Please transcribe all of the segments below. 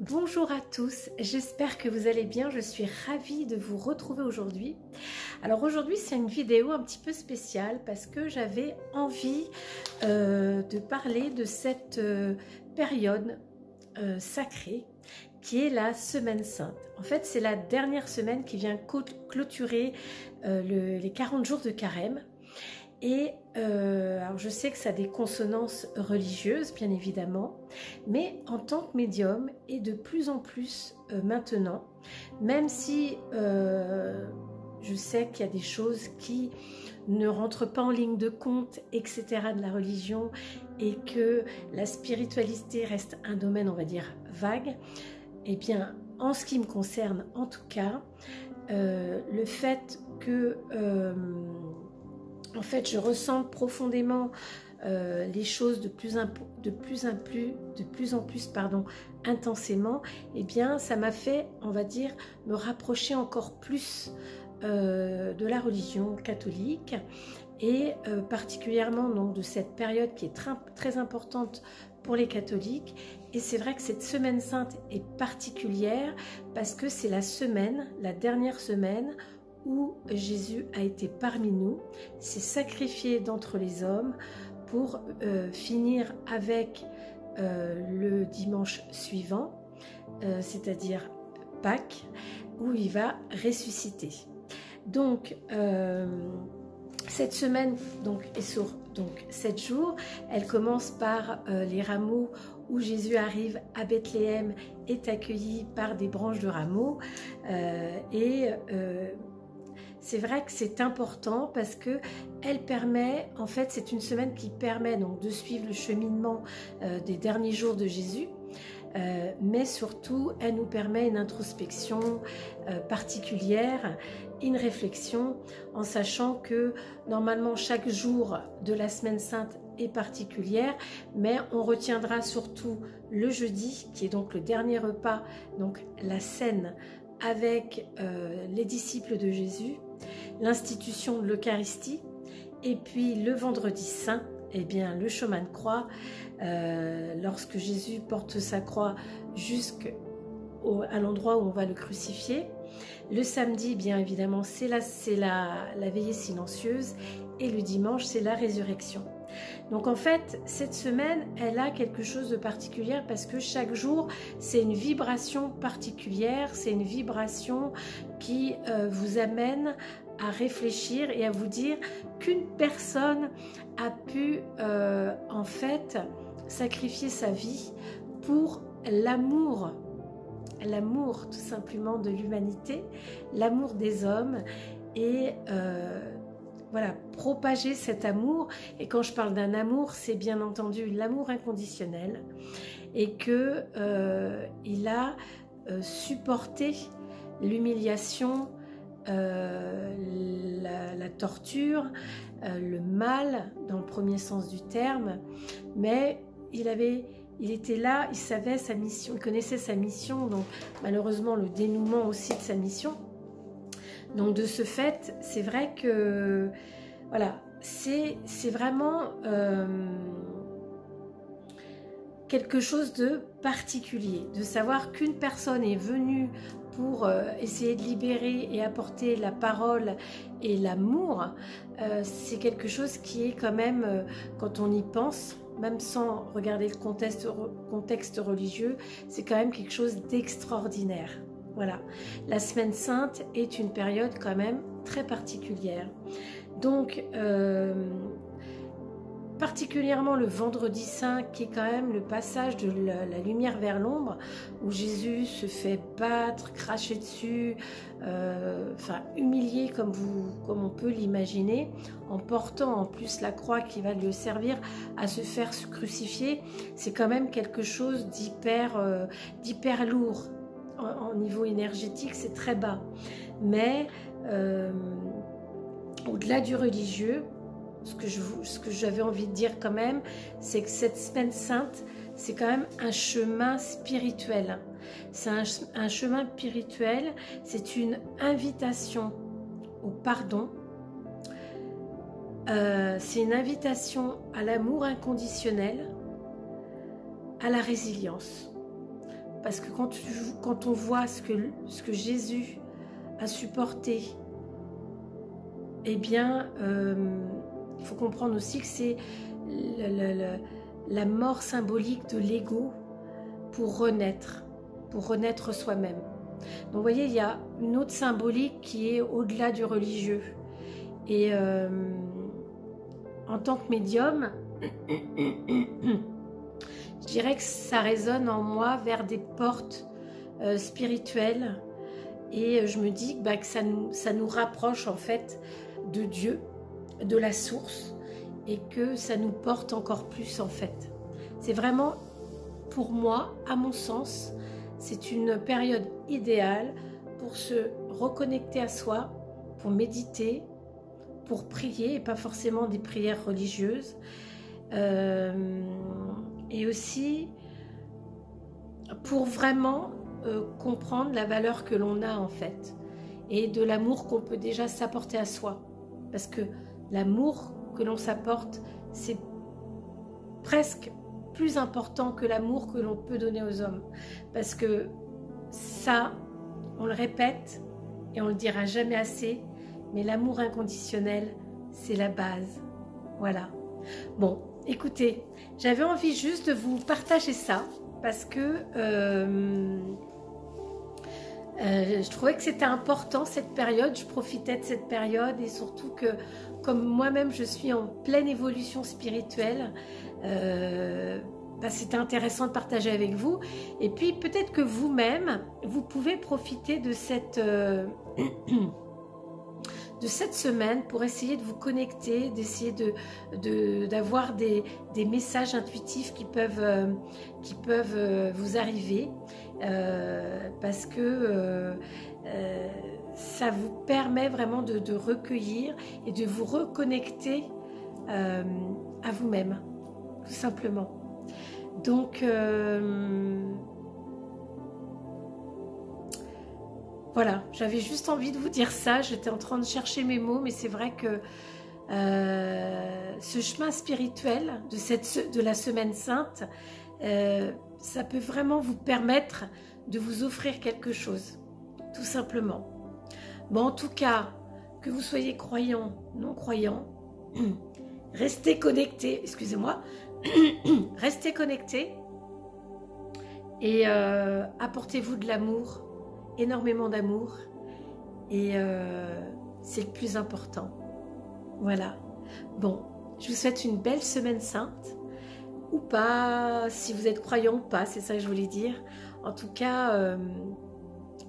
Bonjour à tous, j'espère que vous allez bien, je suis ravie de vous retrouver aujourd'hui. Alors aujourd'hui c'est une vidéo un petit peu spéciale parce que j'avais envie de parler de cette période sacrée qui est la Semaine Sainte. En fait c'est la dernière semaine qui vient clôturer les 40 jours de carême. Et alors je sais que ça a des consonances religieuses, bien évidemment, mais en tant que médium, et de plus en plus maintenant, même si je sais qu'il y a des choses qui ne rentrent pas en ligne de compte, etc., de la religion, et que la spiritualité reste un domaine, on va dire, vague, eh bien, en ce qui me concerne, en tout cas, le fait que... en fait, je ressens profondément les choses de plus en plus intensément. Eh bien, ça m'a fait, on va dire, me rapprocher encore plus de la religion catholique et particulièrement donc de cette période qui est très importante pour les catholiques. Et c'est vrai que cette Semaine Sainte est particulière parce que c'est la dernière semaine où Jésus a été parmi nous, s'est sacrifié d'entre les hommes pour finir avec le dimanche suivant, c'est-à-dire Pâques, où il va ressusciter. Donc, cette semaine est sur 7 jours. Elle commence par les rameaux où Jésus arrive à Bethléem, est accueilli par des branches de rameaux c'est vrai que c'est important parce que elle permet, en fait, c'est une semaine qui permet donc de suivre le cheminement des derniers jours de Jésus, mais surtout, elle nous permet une introspection particulière, une réflexion, en sachant que normalement chaque jour de la Semaine Sainte est particulière, mais on retiendra surtout le jeudi, qui est donc le dernier repas, donc la scène avec les disciples de Jésus, l'institution de l'Eucharistie, et puis le vendredi saint, eh bien le chemin de croix, lorsque Jésus porte sa croix jusqu'à l'endroit où on va le crucifier. Le samedi, bien évidemment, c'est la veillée silencieuse, et le dimanche, c'est la résurrection. Donc en fait, cette semaine, elle a quelque chose de particulier parce que chaque jour, c'est une vibration particulière, c'est une vibration qui vous amène à réfléchir et à vous dire qu'une personne a pu en fait sacrifier sa vie pour l'amour tout simplement de l'humanité, l'amour des hommes et voilà, propager cet amour. Et quand je parle d'un amour, c'est bien entendu l'amour inconditionnel, et que il a supporté l'humiliation, la torture, le mal dans le premier sens du terme, mais il était là, il savait sa mission, il connaissait sa mission, donc malheureusement le dénouement aussi de sa mission. Donc de ce fait, c'est vrai que voilà, c'est vraiment quelque chose de particulier, de savoir qu'une personne est venue pour essayer de libérer et apporter la parole et l'amour. C'est quelque chose qui est quand même, quand on y pense, même sans regarder le contexte religieux, c'est quand même quelque chose d'extraordinaire. Voilà, la Semaine Sainte est une période quand même très particulière. Donc, particulièrement le vendredi saint, qui est quand même le passage de la lumière vers l'ombre, où Jésus se fait battre, cracher dessus, enfin humilié comme on peut l'imaginer, en portant en plus la croix qui va lui servir à se faire crucifier. C'est quand même quelque chose d'hyper lourd. En niveau énergétique, c'est très bas. Mais au-delà du religieux, ce que j'avais envie de dire quand même, c'est que cette Semaine Sainte, c'est quand même un chemin spirituel. C'est un chemin spirituel, c'est une invitation au pardon, c'est une invitation à l'amour inconditionnel, à la résilience. parce que quand on voit ce que Jésus a supporté, eh bien, il faut comprendre aussi que c'est la mort symbolique de l'ego pour renaître soi-même. Donc vous voyez, il y a une autre symbolique qui est au-delà du religieux. Et en tant que médium, je dirais que ça résonne en moi vers des portes spirituelles. Et je me dis que ça nous rapproche en fait de Dieu, de la source, et que ça nous porte encore plus en fait. C'est vraiment, pour moi, à mon sens, c'est une période idéale pour se reconnecter à soi, pour méditer, pour prier, et pas forcément des prières religieuses, et aussi pour vraiment comprendre la valeur que l'on a en fait, et de l'amour qu'on peut déjà s'apporter à soi, parce que l'amour que l'on s'apporte, c'est presque plus important que l'amour que l'on peut donner aux hommes, parce que ça, on le répète et on le dira jamais assez, mais l'amour inconditionnel, c'est la base. Voilà. Bon, écoutez, j'avais envie juste de vous partager ça, parce que je trouvais que c'était important cette période, je profitais de cette période, et surtout que comme moi-même je suis en pleine évolution spirituelle, c'était intéressant de partager avec vous. Et puis peut-être que vous-même, vous pouvez profiter de cette semaine pour essayer de vous connecter, d'essayer d'avoir des messages intuitifs qui peuvent vous arriver, parce que ça vous permet vraiment de recueillir et de vous reconnecter à vous-même, tout simplement. Donc voilà, j'avais juste envie de vous dire ça. J'étais en train de chercher mes mots, mais c'est vrai que ce chemin spirituel de la Semaine Sainte, ça peut vraiment vous permettre de vous offrir quelque chose, tout simplement. Bon, en tout cas, que vous soyez croyant, non croyant, restez connectés, excusez-moi, restez connectés et apportez-vous de l'amour, énormément d'amour, et c'est le plus important. Voilà. Bon, je vous souhaite une belle Semaine Sainte, ou pas, si vous êtes croyant ou pas, c'est ça que je voulais dire. En tout cas,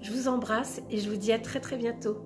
je vous embrasse et je vous dis à très très bientôt.